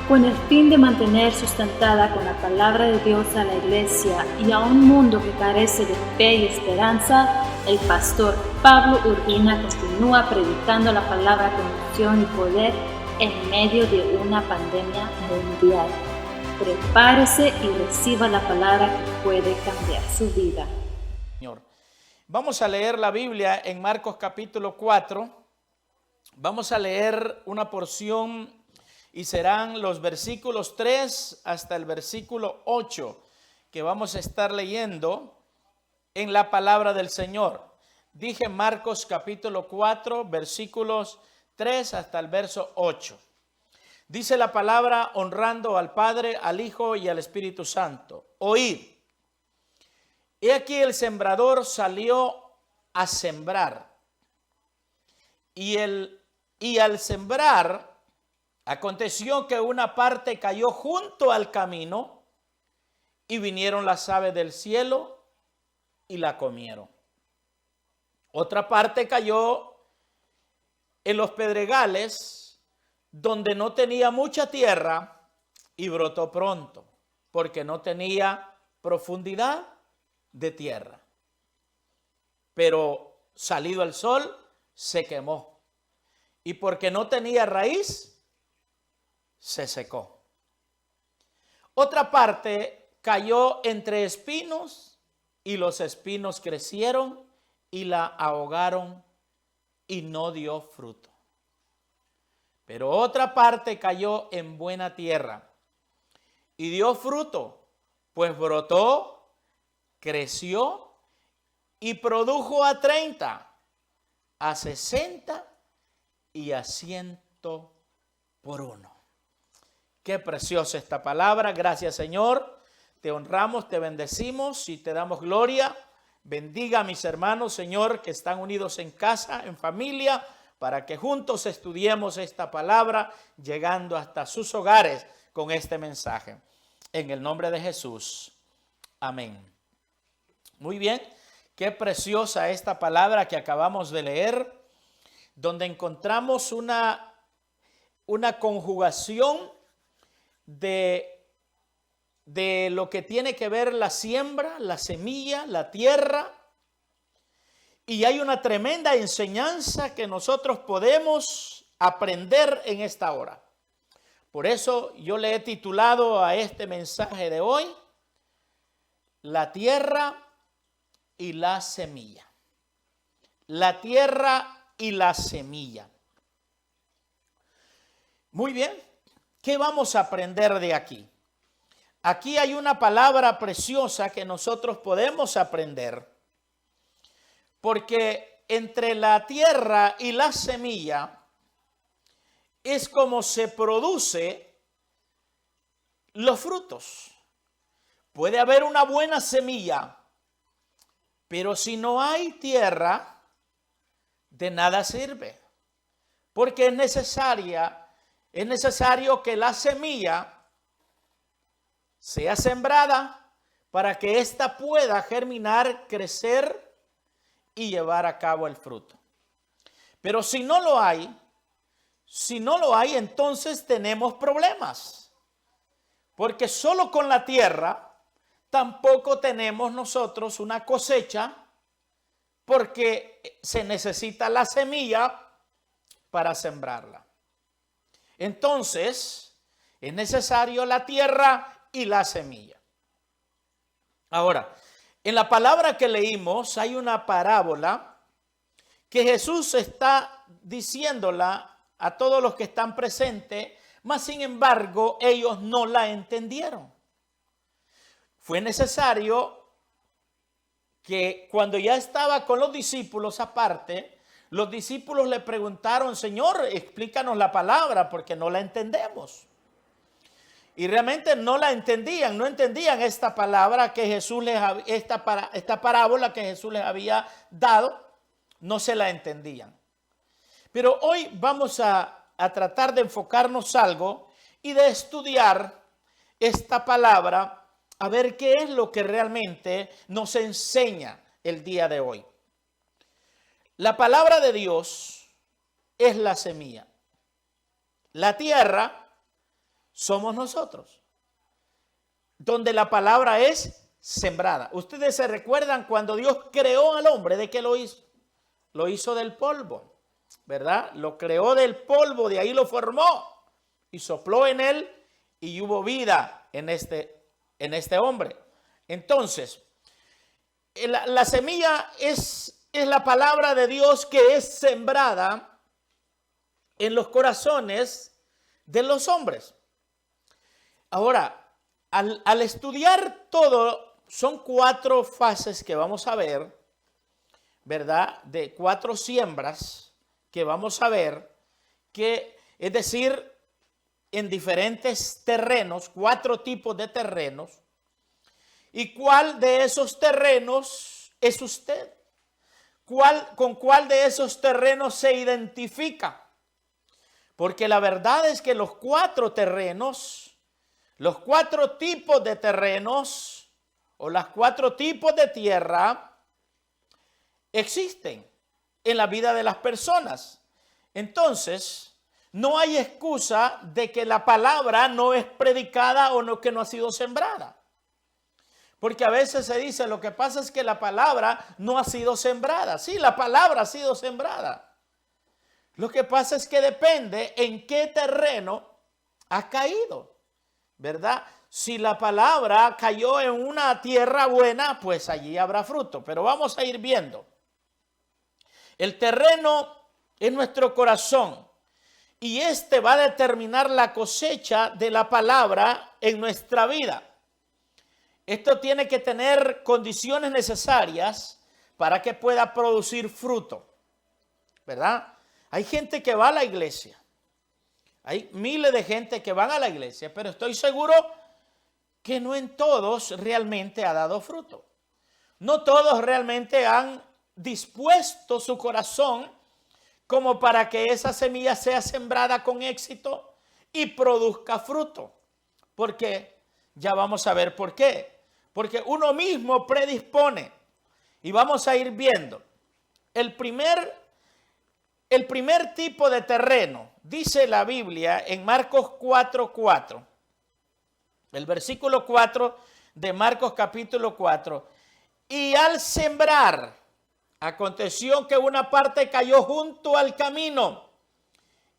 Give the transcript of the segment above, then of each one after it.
Con el fin de mantener sustentada con la palabra de Dios a la iglesia y a un mundo que carece de fe y esperanza, el pastor Pablo Urbina continúa predicando la palabra con unción y poder en medio de una pandemia mundial. Prepárese y reciba la palabra que puede cambiar su vida. Señor. Vamos a leer la Biblia en Marcos capítulo 4. Vamos a leer una porción y serán los versículos 3 hasta el versículo 8 que vamos a estar leyendo en la palabra del Señor. Dije Marcos capítulo 4, versículos 3 hasta el verso 8. Dice la palabra honrando al Padre, al Hijo y al Espíritu Santo. Oíd. He aquí el sembrador salió a sembrar. Y al sembrar, aconteció que una parte cayó junto al camino y vinieron las aves del cielo y la comieron. Otra parte cayó en los pedregales donde no tenía mucha tierra y brotó pronto porque no tenía profundidad de tierra. Pero salido el sol se quemó y porque no tenía raíz se secó. Otra parte cayó entre espinos y los espinos crecieron y la ahogaron y no dio fruto. Pero otra parte cayó en buena tierra y dio fruto, pues brotó, creció y produjo a 30, a 60 y a 100 por uno. Qué preciosa esta palabra. Gracias, Señor. Te honramos, te bendecimos y te damos gloria. Bendiga a mis hermanos, Señor, que están unidos en casa, en familia, para que juntos estudiemos esta palabra, llegando hasta sus hogares con este mensaje. En el nombre de Jesús. Amén. Muy bien. Qué preciosa esta palabra que acabamos de leer, donde encontramos una conjugación de lo que tiene que ver la siembra, la semilla, la tierra. Y hay una tremenda enseñanza que nosotros podemos aprender en esta hora. Por eso yo le he titulado a este mensaje de hoy, la tierra y la semilla. La tierra y la semilla. Muy bien. ¿Qué vamos a aprender de aquí? Aquí hay una palabra preciosa que nosotros podemos aprender, porque entre la tierra y la semilla es como se produce los frutos. Puede haber una buena semilla, pero si no hay tierra, de nada sirve, porque es necesario que la semilla sea sembrada para que ésta pueda germinar, crecer y llevar a cabo el fruto. Pero si no lo hay, entonces tenemos problemas. Porque solo con la tierra tampoco tenemos nosotros una cosecha, porque se necesita la semilla para sembrarla. Entonces, es necesario la tierra y la semilla. Ahora, en la palabra que leímos hay una parábola que Jesús está diciéndola a todos los que están presentes, mas sin embargo ellos no la entendieron. Fue necesario que cuando ya estaba con los discípulos aparte, los discípulos le preguntaron, Señor, explícanos la palabra porque no la entendemos. Y realmente no la entendían, no entendían esta palabra que Jesús esta parábola que Jesús les había dado, no se la entendían. Pero hoy vamos a tratar de enfocarnos algo y de estudiar esta palabra, a ver qué es lo que realmente nos enseña el día de hoy. La palabra de Dios es la semilla. La tierra somos nosotros, donde la palabra es sembrada. Ustedes se recuerdan cuando Dios creó al hombre, ¿de qué lo hizo? Lo hizo del polvo, ¿verdad? Lo creó del polvo, de ahí lo formó y sopló en él y hubo vida en este hombre. Entonces, la semilla es la palabra de Dios que es sembrada en los corazones de los hombres. Ahora, al estudiar todo, son 4 fases que vamos a ver, ¿verdad? De 4 siembras que vamos a ver, que es decir, en diferentes terrenos, 4 tipos de terrenos. ¿Y cuál de esos terrenos es usted? ¿Con cuál de esos terrenos se identifica? Porque la verdad es que los 4 terrenos, los 4 tipos de terrenos o las 4 tipos de tierra existen en la vida de las personas. Entonces, no hay excusa de que la palabra no es predicada o no, que no ha sido sembrada. Porque a veces se dice, lo que pasa es que la palabra no ha sido sembrada. Sí, la palabra ha sido sembrada. Lo que pasa es que depende en qué terreno ha caído, ¿verdad? Si la palabra cayó en una tierra buena, pues allí habrá fruto. Pero vamos a ir viendo. El terreno es nuestro corazón y este va a determinar la cosecha de la palabra en nuestra vida. Esto tiene que tener condiciones necesarias para que pueda producir fruto, ¿verdad? Hay gente que va a la iglesia. Hay miles de gente que van a la iglesia, pero estoy seguro que no en todos realmente ha dado fruto. No todos realmente han dispuesto su corazón como para que esa semilla sea sembrada con éxito y produzca fruto. ¿Por qué? Ya vamos a ver por qué. Porque uno mismo predispone. Y vamos a ir viendo. El primer tipo de terreno, dice la Biblia en Marcos 4:4. El versículo 4 de Marcos capítulo 4. Y al sembrar, aconteció que una parte cayó junto al camino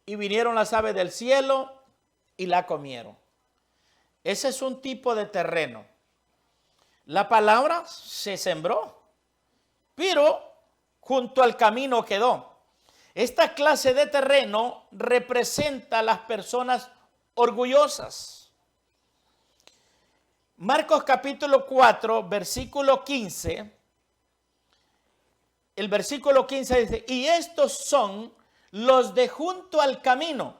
y vinieron las aves del cielo y la comieron. Ese es un tipo de terreno. La palabra se sembró, pero junto al camino quedó. Esta clase de terreno representa a las personas orgullosas. Marcos capítulo 4, versículo 15. El versículo 15 dice, y estos son los de junto al camino,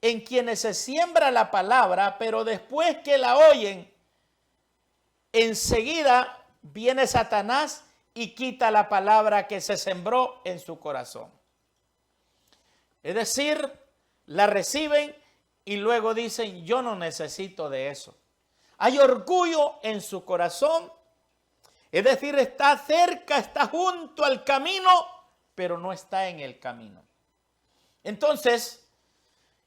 en quienes se siembra la palabra, pero después que la oyen, enseguida viene Satanás y quita la palabra que se sembró en su corazón. Es decir, la reciben y luego dicen, yo no necesito de eso. Hay orgullo en su corazón. Es decir, está cerca, está junto al camino, pero no está en el camino. Entonces,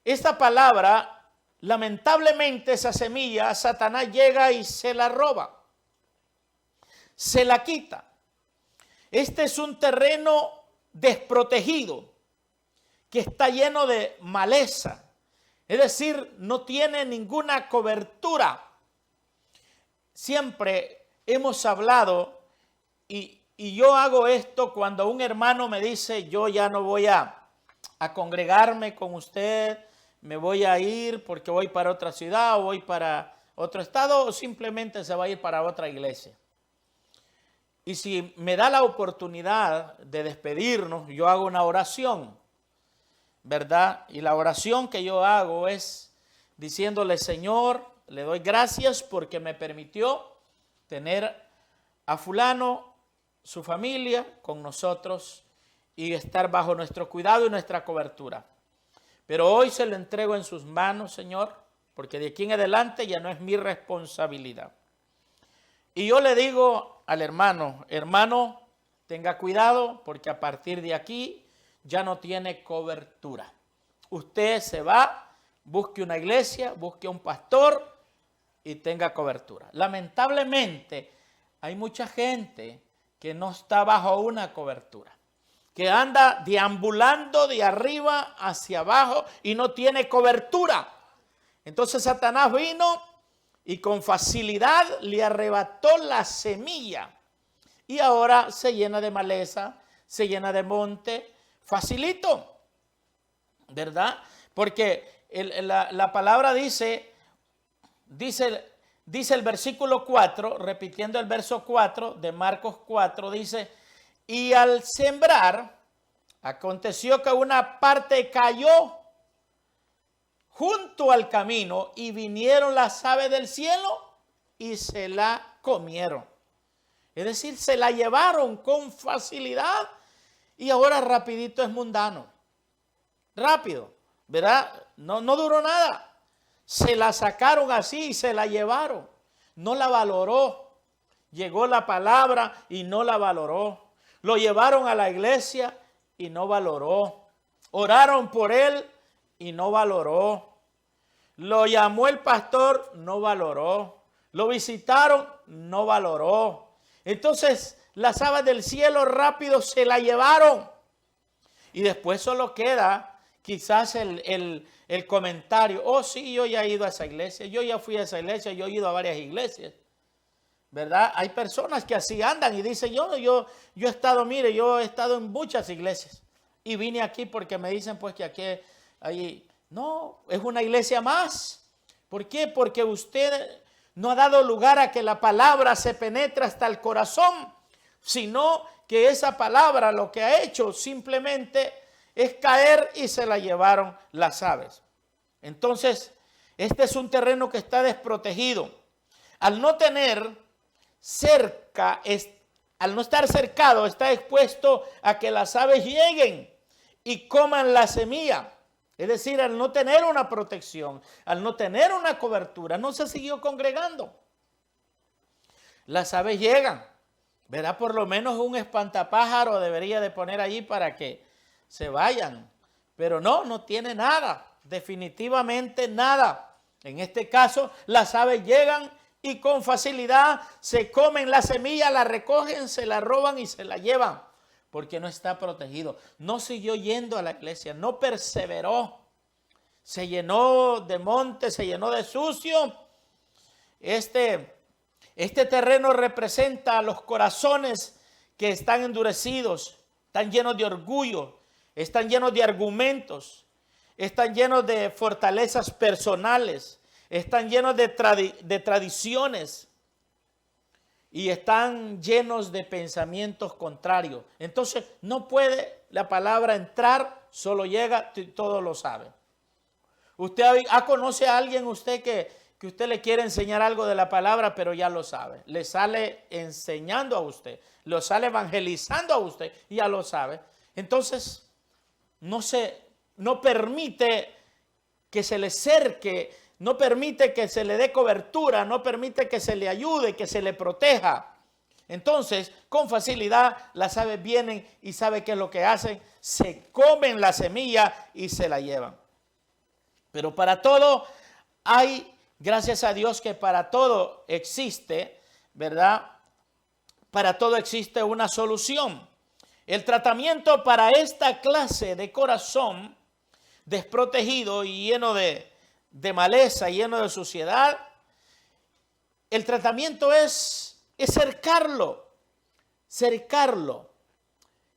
esta palabra, lamentablemente esa semilla, Satanás llega y se la roba. Se la quita. Este es un terreno desprotegido, que está lleno de maleza. Es decir, no tiene ninguna cobertura. Siempre hemos hablado, y yo hago esto cuando un hermano me dice, yo ya no voy a congregarme con usted, me voy a ir porque voy para otra ciudad o voy para otro estado o simplemente se va a ir para otra iglesia. Y si me da la oportunidad de despedirnos, yo hago una oración, ¿verdad? Y la oración que yo hago es diciéndole, Señor, le doy gracias porque me permitió tener a fulano, su familia, con nosotros y estar bajo nuestro cuidado y nuestra cobertura. Pero hoy se lo entrego en sus manos, Señor, porque de aquí en adelante ya no es mi responsabilidad. Y yo le digo al hermano, hermano, tenga cuidado porque a partir de aquí ya no tiene cobertura. Usted se va busque una iglesia, busque un pastor y tenga cobertura. Lamentablemente, hay mucha gente que no está bajo una cobertura, que anda deambulando de arriba hacia abajo y no tiene cobertura. Entonces Satanás vino y con facilidad le arrebató la semilla y ahora se llena de maleza, se llena de monte, facilito, ¿verdad? Porque la palabra dice el versículo 4, repitiendo el verso 4 de Marcos 4, dice: y al sembrar, aconteció que una parte cayó junto al camino y vinieron las aves del cielo y se la comieron. Es decir, se la llevaron con facilidad y ahora rapidito es mundano. Rápido, ¿verdad? No duró nada. Se la sacaron así y se la llevaron. No la valoró. Llegó la palabra y no la valoró. Lo llevaron a la iglesia y no valoró. Oraron por él y no valoró. Lo llamó el pastor, no valoró. Lo visitaron, no valoró. Entonces las aves del cielo rápido se la llevaron. Y después solo queda quizás el comentario: oh sí, yo ya he ido a esa iglesia, yo ya fui a esa iglesia, yo he ido a varias iglesias, ¿verdad? Hay personas que así andan y dicen: yo he estado, mire, yo he estado en muchas iglesias y vine aquí porque me dicen pues que aquí hay. No, es una iglesia más. ¿Por qué? Porque usted no ha dado lugar a que la palabra se penetre hasta el corazón, sino que esa palabra lo que ha hecho simplemente es caer y se la llevaron las aves. Entonces, este es un terreno que está desprotegido. Al no tener cerca, al no estar cercado, está expuesto a que las aves lleguen y coman la semilla. Es decir, al no tener una protección, al no tener una cobertura, no se siguió congregando. Las aves llegan, ¿verdad? Por lo menos un espantapájaro debería de poner allí para que se vayan. Pero no tiene nada, definitivamente nada. En este caso, las aves llegan y con facilidad se comen la semilla, la recogen, se la roban y se la llevan. Porque no está protegido. No siguió yendo a la iglesia, no perseveró. Se llenó de monte, se llenó de sucio. Este terreno representa a los corazones que están endurecidos, están llenos de orgullo, están llenos de argumentos, están llenos de fortalezas personales, están llenos de tradiciones. Y están llenos de pensamientos contrarios. Entonces no puede la palabra entrar, solo llega, todo lo sabe. Usted conoce a alguien usted que usted le quiere enseñar algo de la palabra, pero ya lo sabe. Le sale enseñando a usted, lo sale evangelizando a usted, y ya lo sabe. Entonces no permite que se le cerque, no permite que se le dé cobertura, no permite que se le ayude, que se le proteja. Entonces, con facilidad, las aves vienen y sabe qué es lo que hacen. Se comen la semilla y se la llevan. Pero para todo gracias a Dios que para todo existe, ¿verdad? Para todo existe una solución. El tratamiento para esta clase de corazón desprotegido y lleno de maleza, lleno de suciedad, el tratamiento es cercarlo.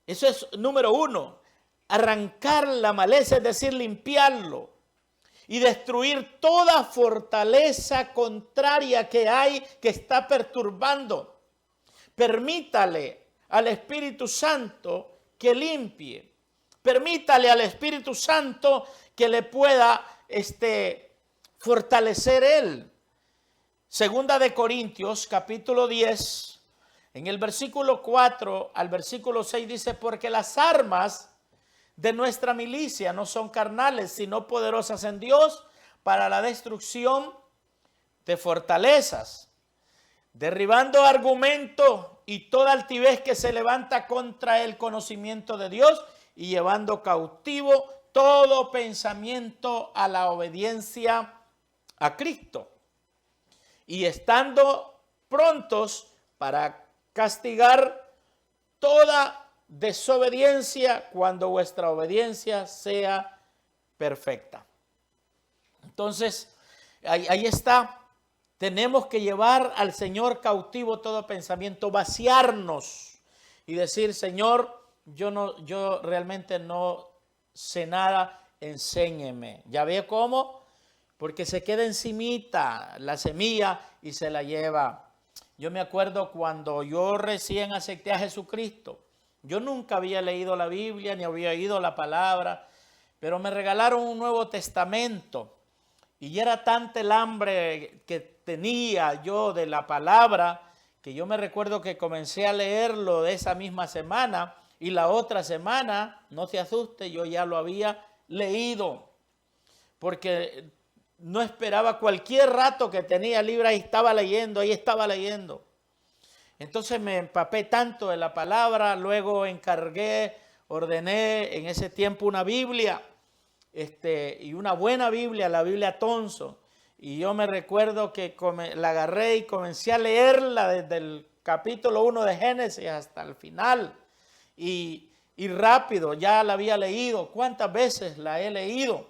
Eso es número uno. Arrancar la maleza, es decir, limpiarlo y destruir toda fortaleza contraria que hay, que está perturbando. Permítale al Espíritu Santo que limpie. Permítale al Espíritu Santo que le pueda fortalecer él. Segunda de Corintios, capítulo 10, en el versículo 4 al versículo 6 dice: porque las armas de nuestra milicia no son carnales, sino poderosas en Dios para la destrucción de fortalezas, derribando argumentos y toda altivez que se levanta contra el conocimiento de Dios y llevando cautivo todo pensamiento a la obediencia a Cristo, y estando prontos para castigar toda desobediencia cuando vuestra obediencia sea perfecta. Entonces, ahí está. Tenemos que llevar al Señor cautivo todo pensamiento, vaciarnos y decir, Señor, yo realmente no sé nada, enséñeme. ¿Ya ve cómo? Porque se queda encimita la semilla y se la lleva. Yo me acuerdo cuando yo recién acepté a Jesucristo. Yo nunca había leído la Biblia ni había oído la palabra, pero me regalaron un Nuevo Testamento. Y era tanta el hambre que tenía yo de la palabra, que yo me recuerdo que comencé a leerlo de esa misma semana, y la otra semana, no se asuste, yo ya lo había leído, porque no esperaba, cualquier rato que tenía libre, ahí estaba leyendo. Entonces me empapé tanto de la palabra, luego ordené en ese tiempo una Biblia, y una buena Biblia, la Biblia Thompson, y yo me recuerdo que la agarré y comencé a leerla desde el capítulo 1 de Génesis hasta el final, y rápido, ya la había leído. ¿Cuántas veces la he leído,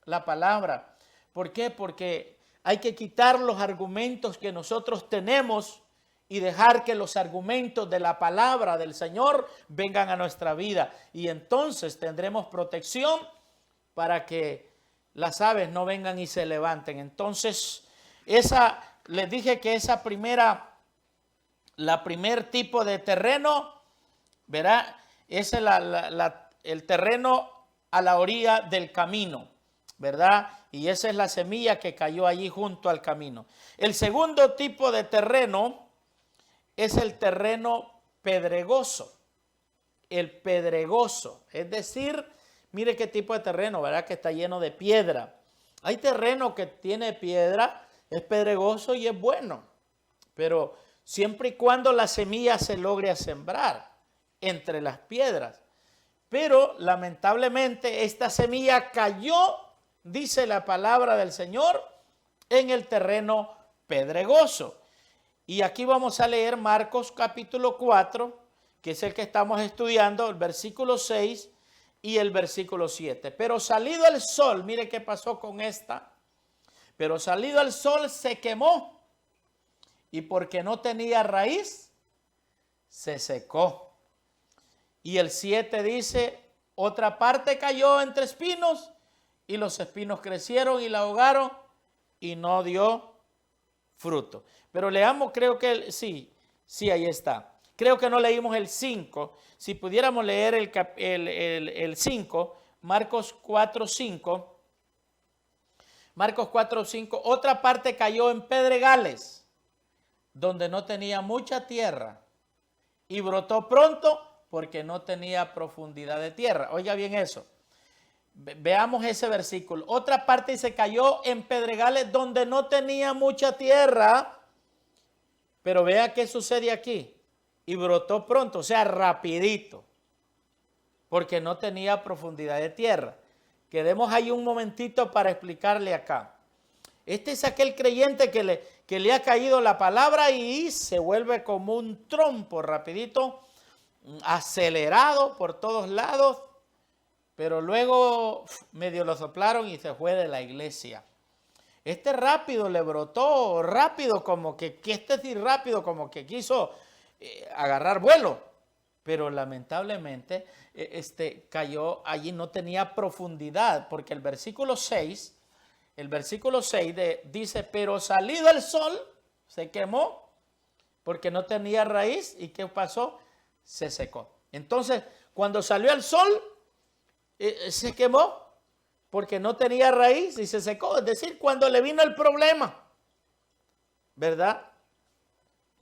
la palabra? ¿Por qué? Porque hay que quitar los argumentos que nosotros tenemos y dejar que los argumentos de la palabra del Señor vengan a nuestra vida, y entonces tendremos protección para que las aves no vengan y se levanten. Entonces, les dije que la primer tipo de terreno, ¿verdad? Es el terreno a la orilla del camino, ¿verdad? Y esa es la semilla que cayó allí junto al camino. El segundo tipo de terreno es el terreno pedregoso. El pedregoso, es decir, mire qué tipo de terreno, ¿verdad? Que está lleno de piedra. Hay terreno que tiene piedra, es pedregoso y es bueno, pero siempre y cuando la semilla se logre sembrar entre las piedras. Pero lamentablemente esta semilla cayó, dice la palabra del Señor, en el terreno pedregoso. Y aquí vamos a leer Marcos capítulo 4, que es el que estamos estudiando, el versículo 6 y el versículo 7. Pero salido el sol, mire qué pasó con esta. Pero salido el sol se quemó, y porque no tenía raíz, se secó. Y el 7 dice, otra parte cayó entre espinos, y los espinos crecieron y la ahogaron, y no dio fruto. Pero leamos, creo que sí, ahí está. Creo que no leímos el 5. Si pudiéramos leer el 5, Marcos 4:5. Marcos 4:5. Otra parte cayó en pedregales, donde no tenía mucha tierra, y brotó pronto porque no tenía profundidad de tierra. Oiga bien eso. Veamos ese versículo. Otra parte se cayó en pedregales donde no tenía mucha tierra, pero vea qué sucede aquí. Y brotó pronto, o sea, rapidito, porque no tenía profundidad de tierra. Quedemos ahí un momentito para explicarle acá. Este es aquel creyente que le ha caído la palabra y se vuelve como un trompo rapidito, acelerado por todos lados, pero luego medio lo soplaron y se fue de la iglesia. Este rápido le brotó, rápido como que rápido como que quiso agarrar vuelo, pero lamentablemente cayó allí, no tenía profundidad, porque el versículo 6 dice, pero salido el sol, se quemó, porque no tenía raíz, ¿y qué pasó? Se secó. Entonces, cuando salió el sol, se quemó, porque no tenía raíz y se secó, es decir, cuando le vino el problema, ¿verdad?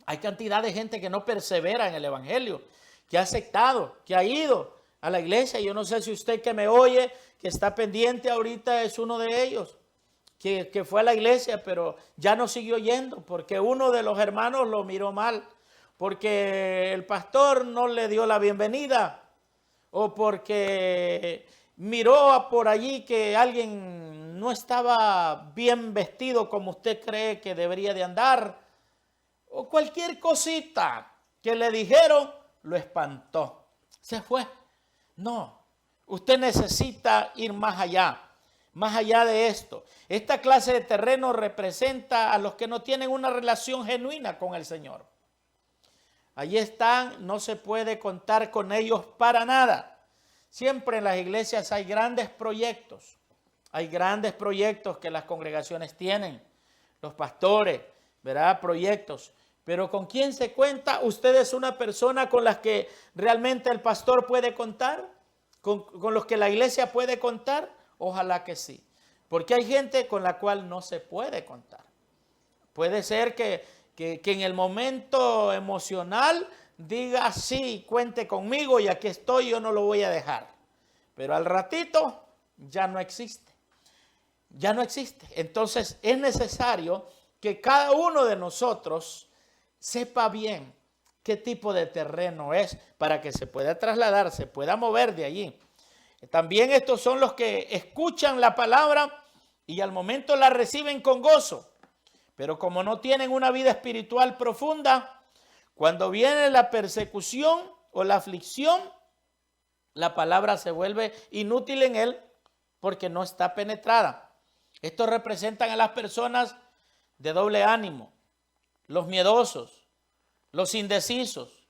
Hay cantidad de gente que no persevera en el evangelio, que ha aceptado, que ha ido a la iglesia. Yo no sé si usted que me oye, que está pendiente ahorita, es uno de ellos, que fue a la iglesia, pero ya no siguió yendo, porque uno de los hermanos lo miró mal, porque el pastor no le dio la bienvenida, o porque miró por allí que alguien no estaba bien vestido como usted cree que debería de andar, o cualquier cosita que le dijeron, lo espantó. Se fue. No, usted necesita ir más allá de esto. Esta clase de terreno representa a los que no tienen una relación genuina con el Señor. Allí están, no se puede contar con ellos para nada. Siempre en las iglesias hay grandes proyectos. Hay grandes proyectos que las congregaciones tienen. Los pastores, ¿verdad? Proyectos. Pero ¿con quién se cuenta? ¿Usted es una persona con la que realmente el pastor puede contar? ¿Con los que la iglesia puede contar? Ojalá que sí. Porque hay gente con la cual no se puede contar. Puede ser que en el momento emocional diga, sí, cuente conmigo y aquí estoy, yo no lo voy a dejar. Pero al ratito ya no existe. Ya no existe. Entonces es necesario que cada uno de nosotros sepa bien qué tipo de terreno es para que se pueda trasladar, se pueda mover de allí. También estos son los que escuchan la palabra y al momento la reciben con gozo. Pero como no tienen una vida espiritual profunda, cuando viene la persecución o la aflicción, la palabra se vuelve inútil en él porque no está penetrada. Estos representan a las personas de doble ánimo, los miedosos, los indecisos,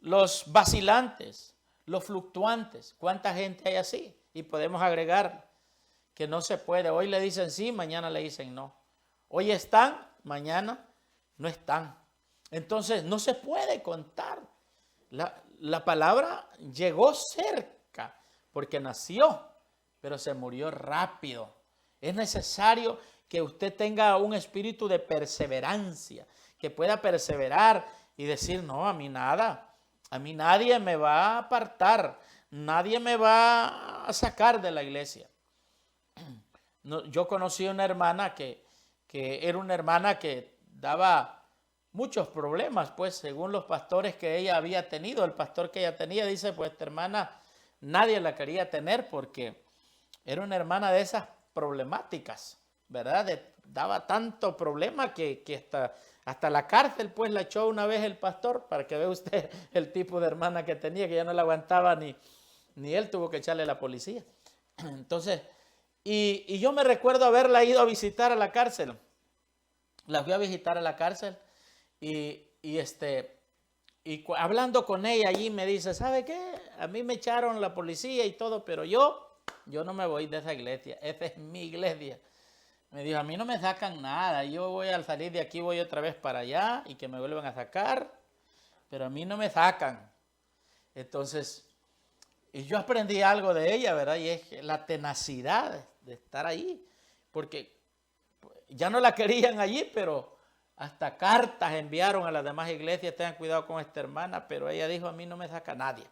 los vacilantes, los fluctuantes. ¿Cuánta gente hay así? Y podemos agregar que no se puede. Hoy le dicen sí, mañana le dicen no. Hoy están, mañana no están. Entonces no se puede contar. La palabra llegó cerca porque nació, pero se murió rápido. Es necesario que usted tenga un espíritu de perseverancia, que pueda perseverar y decir, no, a mí nada, a mí nadie me va a apartar, nadie me va a sacar de la iglesia. No, yo conocí una hermana que era una hermana que daba muchos problemas, pues según los pastores que ella había tenido, el pastor que ella tenía dice, pues esta hermana nadie la quería tener porque era una hermana de esas problemáticas, ¿verdad? Daba tanto problema que hasta la cárcel pues la echó una vez el pastor, para que vea usted el tipo de hermana que tenía, que ya no la aguantaba ni él, tuvo que echarle a la policía. Entonces, y yo me recuerdo haberla ido a visitar a la cárcel. La fui a visitar a la cárcel y hablando con ella allí me dice, ¿sabe qué? A mí me echaron la policía y todo, pero yo no me voy de esa iglesia, esa es mi iglesia. Me dijo, a mí no me sacan nada, yo voy al salir de aquí, voy otra vez para allá y que me vuelvan a sacar, pero a mí no me sacan. Entonces, y yo aprendí algo de ella, ¿verdad? Y es la tenacidad de estar ahí, porque ya no la querían allí, pero hasta cartas enviaron a las demás iglesias, tengan cuidado con esta hermana, pero ella dijo, a mí no me saca nadie.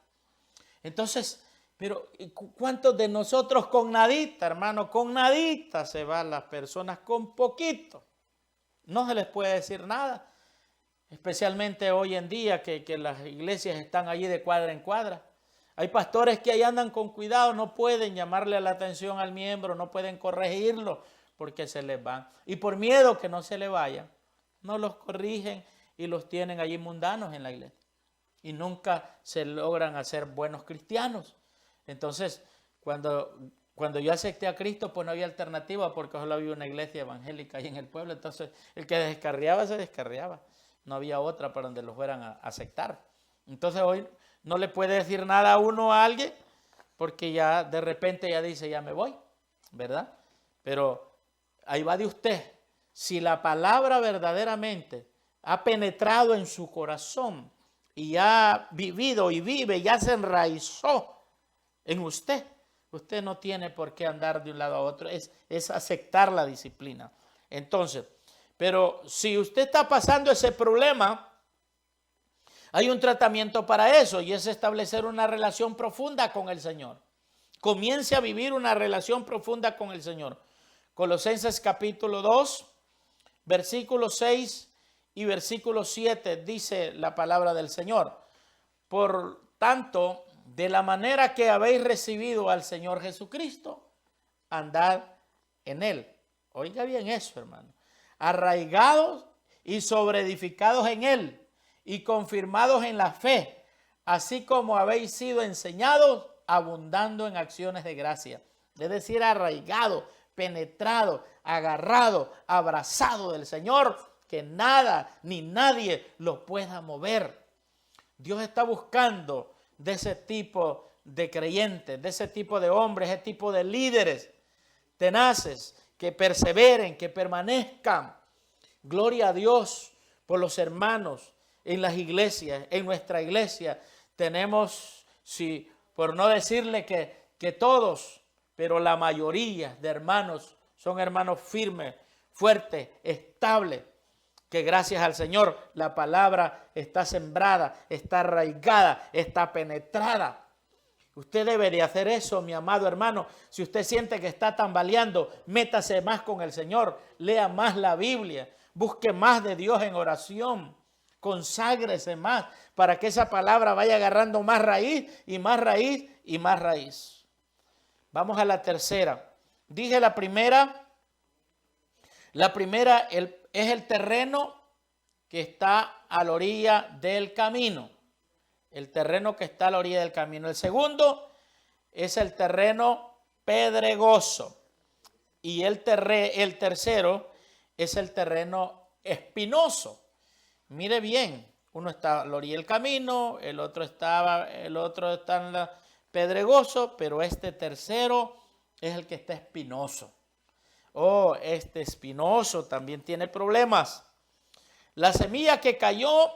Entonces, pero ¿cuántos de nosotros con nadita, hermano? Con nadita se van las personas, con poquito. No se les puede decir nada, especialmente hoy en día que las iglesias están allí de cuadra en cuadra. Hay pastores que ahí andan con cuidado, no pueden llamarle la atención al miembro, no pueden corregirlo porque se les van. Y por miedo que no se le vayan, no los corrigen y los tienen allí mundanos en la iglesia. Y nunca se logran hacer buenos cristianos. Entonces, cuando yo acepté a Cristo, pues no había alternativa porque solo había una iglesia evangélica ahí en el pueblo. Entonces, el que descarriaba, se descarriaba. No había otra para donde lo fueran a aceptar. Entonces, hoy no le puede decir nada a uno a alguien porque ya de repente ya dice, ya me voy, ¿verdad? Pero ahí va de usted. Si la palabra verdaderamente ha penetrado en su corazón y ha vivido y vive, ya se enraizó en usted, usted no tiene por qué andar de un lado a otro, es aceptar la disciplina. Entonces, pero si usted está pasando ese problema, hay un tratamiento para eso y es establecer una relación profunda con el Señor. Comience a vivir una relación profunda con el Señor. Colosenses capítulo 2, versículo 6 y versículo 7 dice la palabra del Señor. Por tanto, de la manera que habéis recibido al Señor Jesucristo, andad en él. Oiga bien eso, hermano. Arraigados y sobreedificados en él y confirmados en la fe, así como habéis sido enseñados, abundando en acciones de gracia. Es decir, arraigado, penetrado, agarrado, abrazado del Señor, que nada ni nadie lo pueda mover. Dios está buscando de ese tipo de creyentes, de ese tipo de hombres, ese tipo de líderes tenaces, que perseveren, que permanezcan. Gloria a Dios por los hermanos en las iglesias. En nuestra iglesia tenemos, sí, por no decirle que todos, pero la mayoría de hermanos son hermanos firmes, fuertes, estables, que gracias al Señor la palabra está sembrada, está arraigada, está penetrada. Usted debe de hacer eso, mi amado hermano. Si usted siente que está tambaleando, métase más con el Señor, lea más la Biblia, busque más de Dios en oración, conságrese más para que esa palabra vaya agarrando más raíz y más raíz y más raíz. Vamos a la tercera. Dije la primera es el terreno que está a la orilla del camino. El terreno que está a la orilla del camino. El segundo es el terreno pedregoso. Y el tercero es el terreno espinoso. Mire bien, uno está a la orilla del camino, el otro está en la pedregoso, pero este tercero es el que está espinoso. Oh, este espinoso también tiene problemas. La semilla que cayó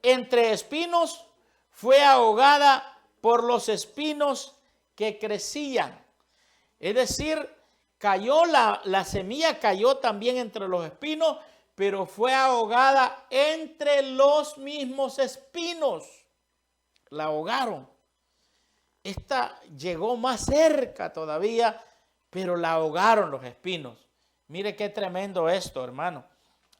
entre espinos fue ahogada por los espinos que crecían. Es decir, la semilla cayó también entre los espinos, pero fue ahogada entre los mismos espinos. La ahogaron. Esta llegó más cerca todavía, pero la ahogaron los espinos. Mire qué tremendo esto, hermano.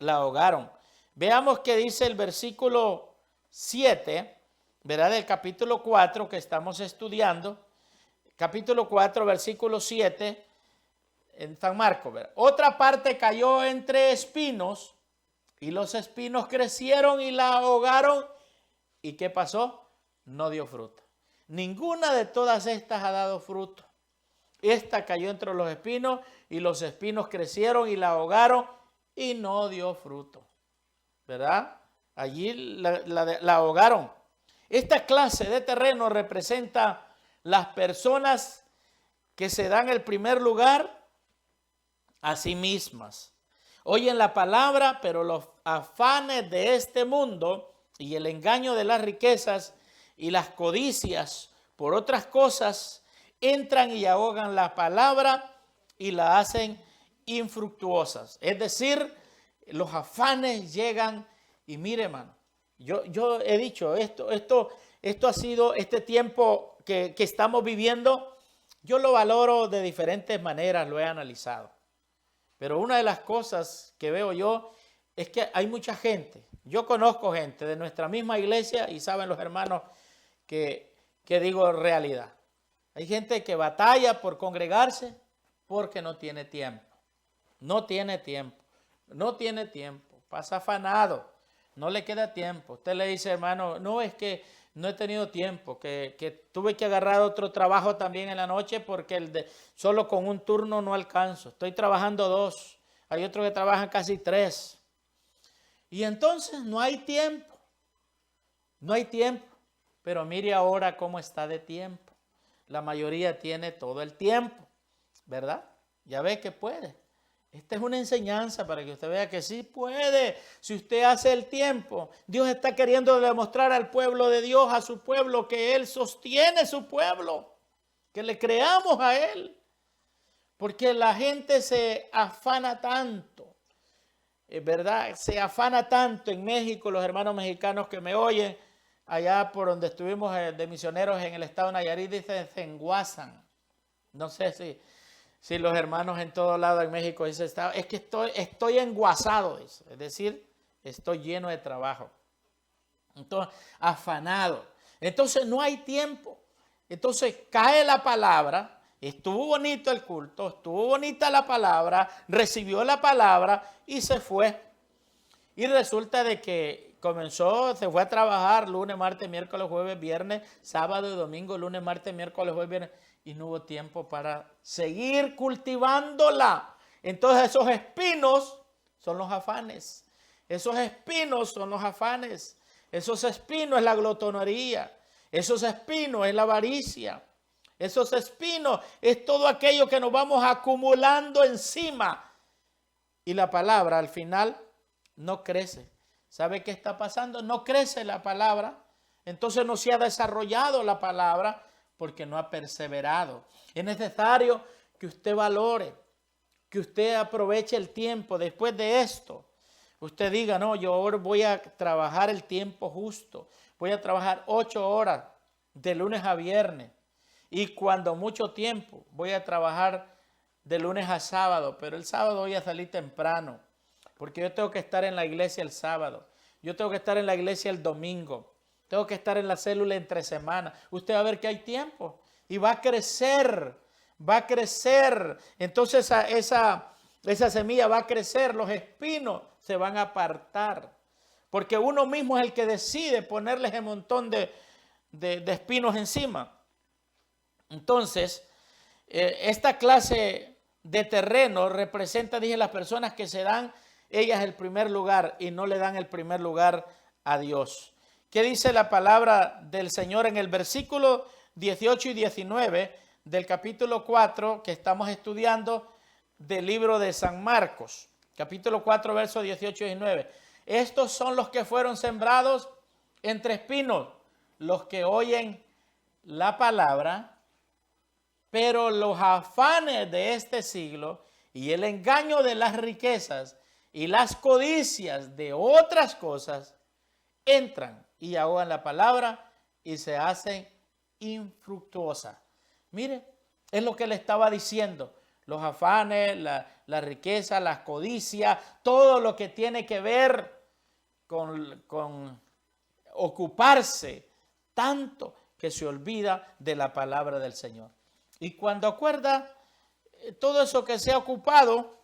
La ahogaron. Veamos qué dice el versículo 7, ¿verdad? Del capítulo 4 que estamos estudiando. Capítulo 4, versículo 7, en San Marcos, ¿verdad? Otra parte cayó entre espinos y los espinos crecieron y la ahogaron. ¿Y qué pasó? No dio fruto. Ninguna de todas estas ha dado fruto. Esta cayó entre los espinos y los espinos crecieron y la ahogaron y no dio fruto. ¿Verdad? Allí la ahogaron. Esta clase de terreno representa las personas que se dan el primer lugar a sí mismas. Oyen la palabra, pero los afanes de este mundo y el engaño de las riquezas y las codicias por otras cosas entran y ahogan la palabra y la hacen infructuosas. Es decir, los afanes llegan y mire, hermano, yo he dicho esto ha sido este tiempo que estamos viviendo. Yo lo valoro de diferentes maneras, lo he analizado. Pero una de las cosas que veo yo es que hay mucha gente. Yo conozco gente de nuestra misma iglesia y saben los hermanos que digo realidad. Hay gente que batalla por congregarse porque no tiene tiempo. No tiene tiempo. No tiene tiempo. Pasa afanado. No le queda tiempo. Usted le dice, hermano, no, es que no he tenido tiempo, que tuve que agarrar otro trabajo también en la noche porque solo con un turno no alcanzo. Estoy trabajando 2. Hay otros que trabajan casi 3. Y entonces no hay tiempo. No hay tiempo. Pero mire ahora cómo está de tiempo. La mayoría tiene todo el tiempo, ¿verdad? Ya ve que puede. Esta es una enseñanza para que usted vea que sí puede. Si usted hace el tiempo, Dios está queriendo demostrar al pueblo de Dios, a su pueblo, que Él sostiene su pueblo, que le creamos a Él. Porque la gente se afana tanto, ¿verdad? Se afana tanto en México, los hermanos mexicanos que me oyen, allá por donde estuvimos de misioneros en el estado de Nayarit, dicen, se enguasan. No sé si los hermanos en todo lado en México dicen, es que estoy enguasado, es decir, estoy lleno de trabajo. Entonces, afanado. Entonces no hay tiempo. Entonces cae la palabra, estuvo bonito el culto, estuvo bonita la palabra, recibió la palabra y se fue. Y resulta de que se fue a trabajar lunes, martes, miércoles, jueves, viernes, sábado y domingo, lunes, martes, miércoles, jueves, viernes, y no hubo tiempo para seguir cultivándola. Entonces esos espinos son los afanes. Esos espinos son los afanes. Esos espinos es la glotonería. Esos espinos es la avaricia. Esos espinos es todo aquello que nos vamos acumulando encima. Y la palabra al final no crece. ¿Sabe qué está pasando? No crece la palabra. Entonces no se ha desarrollado la palabra porque no ha perseverado. Es necesario que usted valore, que usted aproveche el tiempo después de esto. Usted diga, no, yo ahora voy a trabajar el tiempo justo. Voy a trabajar 8 horas de lunes a viernes. Y cuando mucho tiempo voy a trabajar de lunes a sábado. Pero el sábado voy a salir temprano. Porque yo tengo que estar en la iglesia el sábado. Yo tengo que estar en la iglesia el domingo. Tengo que estar en la célula entre semana. Usted va a ver que hay tiempo. Y va a crecer. Va a crecer. Entonces esa semilla va a crecer. Los espinos se van a apartar. Porque uno mismo es el que decide ponerles un montón de espinos encima. Entonces, esta clase de terreno representa, dije, las personas que se dan ellas el primer lugar y no le dan el primer lugar a Dios. ¿Qué dice la palabra del Señor en el versículo 18 y 19 del capítulo 4 que estamos estudiando del libro de San Marcos? Capítulo 4, versos 18 y 19. Estos son los que fueron sembrados entre espinos, los que oyen la palabra, pero los afanes de este siglo y el engaño de las riquezas y las codicias de otras cosas entran y ahogan la palabra y se hacen infructuosa. Mire, es lo que le estaba diciendo. Los afanes, la riqueza, las codicias, todo lo que tiene que ver con ocuparse tanto que se olvida de la palabra del Señor. Y cuando acuerda todo eso que se ha ocupado,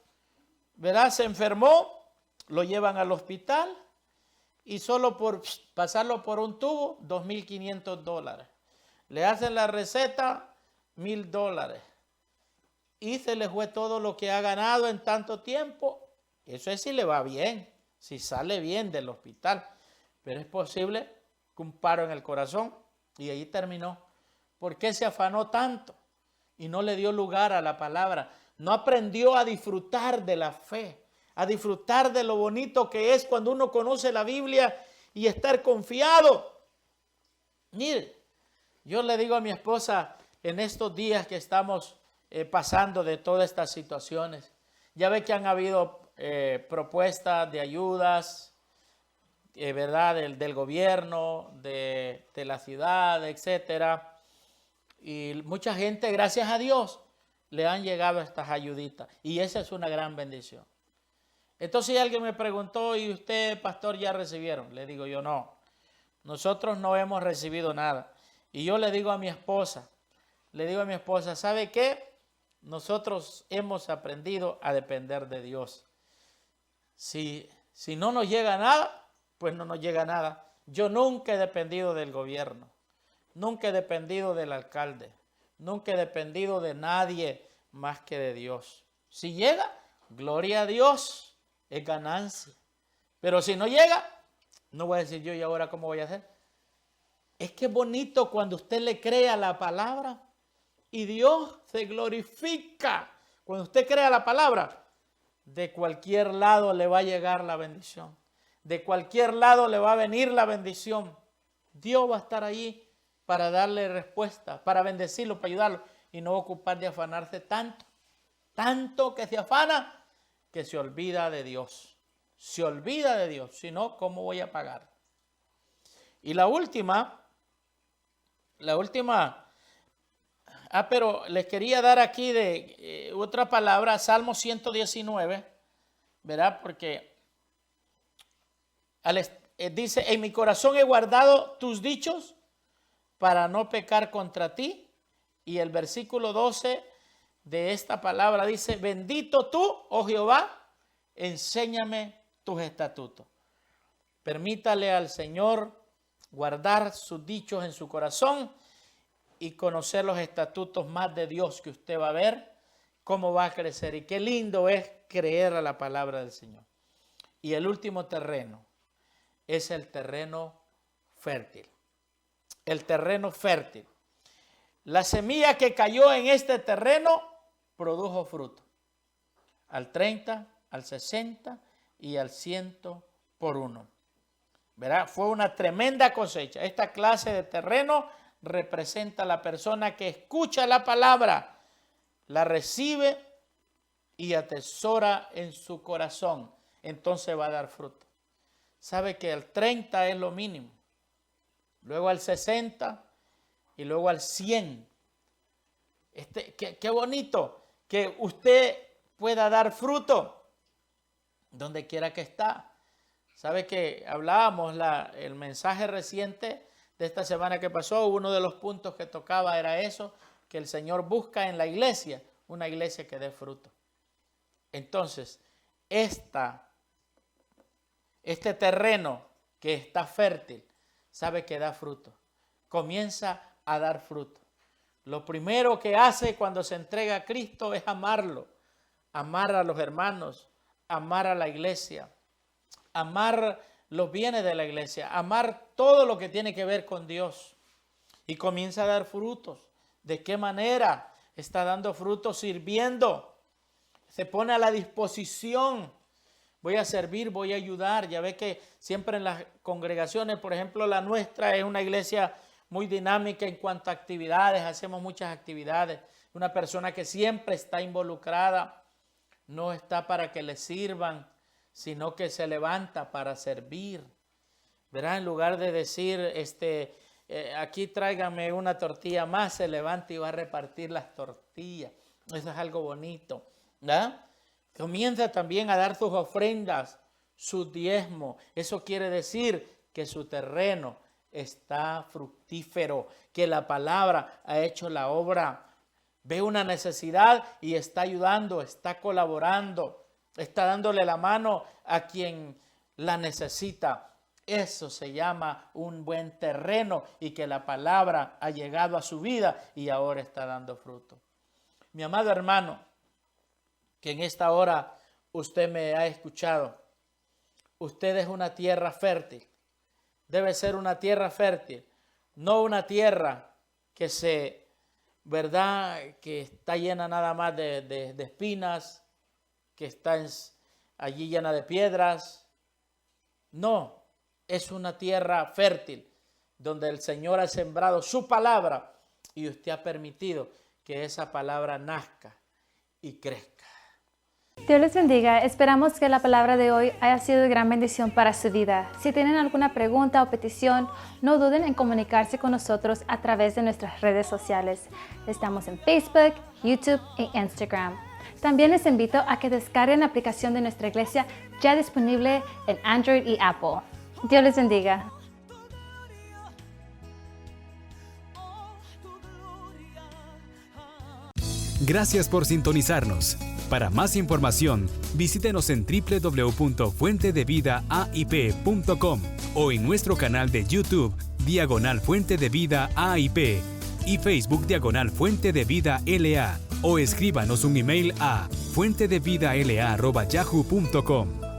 ¿verdad? Se enfermó, lo llevan al hospital y solo por pasarlo por un tubo, $2,500. Le hacen la receta, $1,000. Y se le fue todo lo que ha ganado en tanto tiempo. Eso es si le va bien, si sale bien del hospital. Pero es posible que un paro en el corazón y ahí terminó. ¿Por qué se afanó tanto? Y no le dio lugar a la palabra. No aprendió a disfrutar de la fe, a disfrutar de lo bonito que es cuando uno conoce la Biblia y estar confiado. Mire, yo le digo a mi esposa en estos días que estamos pasando de todas estas situaciones, ya ve que han habido propuestas de ayudas, ¿verdad? Del gobierno, de la ciudad, etcétera. Y mucha gente, gracias a Dios, le han llegado estas ayuditas. Y esa es una gran bendición. Entonces alguien me preguntó, ¿y usted, pastor, ya recibieron? Le digo yo, no. Nosotros no hemos recibido nada. Y yo le digo a mi esposa, ¿sabe qué? Nosotros hemos aprendido a depender de Dios. Si no nos llega nada, pues no nos llega nada. Yo nunca he dependido del gobierno. Nunca he dependido del alcalde. Nunca he dependido de nadie más que de Dios. Si llega, gloria a Dios, es ganancia. Pero si no llega, no voy a decir yo, ¿y ahora cómo voy a hacer? Es que es bonito cuando usted le crea la palabra y Dios se glorifica. Cuando usted crea la palabra, de cualquier lado le va a llegar la bendición. De cualquier lado le va a venir la bendición. Dios va a estar allí para darle respuesta, para bendecirlo, para ayudarlo y no ocupar de afanarse tanto que se afana que se olvida de Dios. Se olvida de Dios, si no, ¿cómo voy a pagar? Y la última, pero les quería dar aquí de otra palabra, Salmo 119, ¿verdad? Porque dice, en mi corazón he guardado tus dichos para no pecar contra ti. Y el versículo 12 de esta palabra dice, bendito tú, oh Jehová, enséñame tus estatutos. Permítale al Señor guardar sus dichos en su corazón y conocer los estatutos más de Dios, que usted va a ver cómo va a crecer. Y qué lindo es creer a la palabra del Señor. Y el último terreno es el terreno fértil. El terreno fértil. La semilla que cayó en este terreno produjo fruto. Al 30, al 60 y al 100 por uno. ¿Verdad? Fue una tremenda cosecha. Esta clase de terreno representa a la persona que escucha la palabra, la recibe y atesora en su corazón. Entonces va a dar fruto. Sabe que el 30 es lo mínimo. Luego al 60 y luego al 100. Qué bonito que usted pueda dar fruto donde quiera que está. Sabe que hablábamos el mensaje reciente de esta semana que pasó, uno de los puntos que tocaba era eso, que el Señor busca en la iglesia, una iglesia que dé fruto. Entonces, este terreno que está fértil, sabe que da fruto. Comienza a dar fruto. Lo primero que hace cuando se entrega a Cristo es amarlo, amar a los hermanos, amar a la iglesia, amar los bienes de la iglesia, amar todo lo que tiene que ver con Dios. Y comienza a dar frutos. ¿De qué manera? Está dando frutos sirviendo. Se pone a la disposición. Voy a servir, voy a ayudar. Ya ve que siempre en las congregaciones, por ejemplo, la nuestra es una iglesia muy dinámica en cuanto a actividades. Hacemos muchas actividades. Una persona que siempre está involucrada, no está para que le sirvan, sino que se levanta para servir. Verá, en lugar de decir, aquí tráigame una tortilla más, se levanta y va a repartir las tortillas. Eso es algo bonito, ¿verdad? Comienza también a dar sus ofrendas, su diezmo. Eso quiere decir que su terreno está fructífero, que la palabra ha hecho la obra. Ve una necesidad y está ayudando, está colaborando. Está dándole la mano a quien la necesita. Eso se llama un buen terreno y que la palabra ha llegado a su vida y ahora está dando fruto. Mi amado hermano, que en esta hora usted me ha escuchado, usted es una tierra fértil. Debe ser una tierra fértil, no una tierra que que está llena nada más de espinas, que está allí llena de piedras. No, es una tierra fértil donde el Señor ha sembrado su palabra y usted ha permitido que esa palabra nazca y crezca. Dios les bendiga. Esperamos que la palabra de hoy haya sido de gran bendición para su vida. Si tienen alguna pregunta o petición, no duden en comunicarse con nosotros a través de nuestras redes sociales. Estamos en Facebook, YouTube e Instagram. También les invito a que descarguen la aplicación de nuestra iglesia ya disponible en Android y Apple. Dios les bendiga. Gracias por sintonizarnos. Para más información, visítenos en www.fuentedevidaaip.com o en nuestro canal de YouTube, Fuente de Vida AIP, y Facebook, Fuente de Vida LA, o escríbanos un email a fuentedevidala@yahoo.com.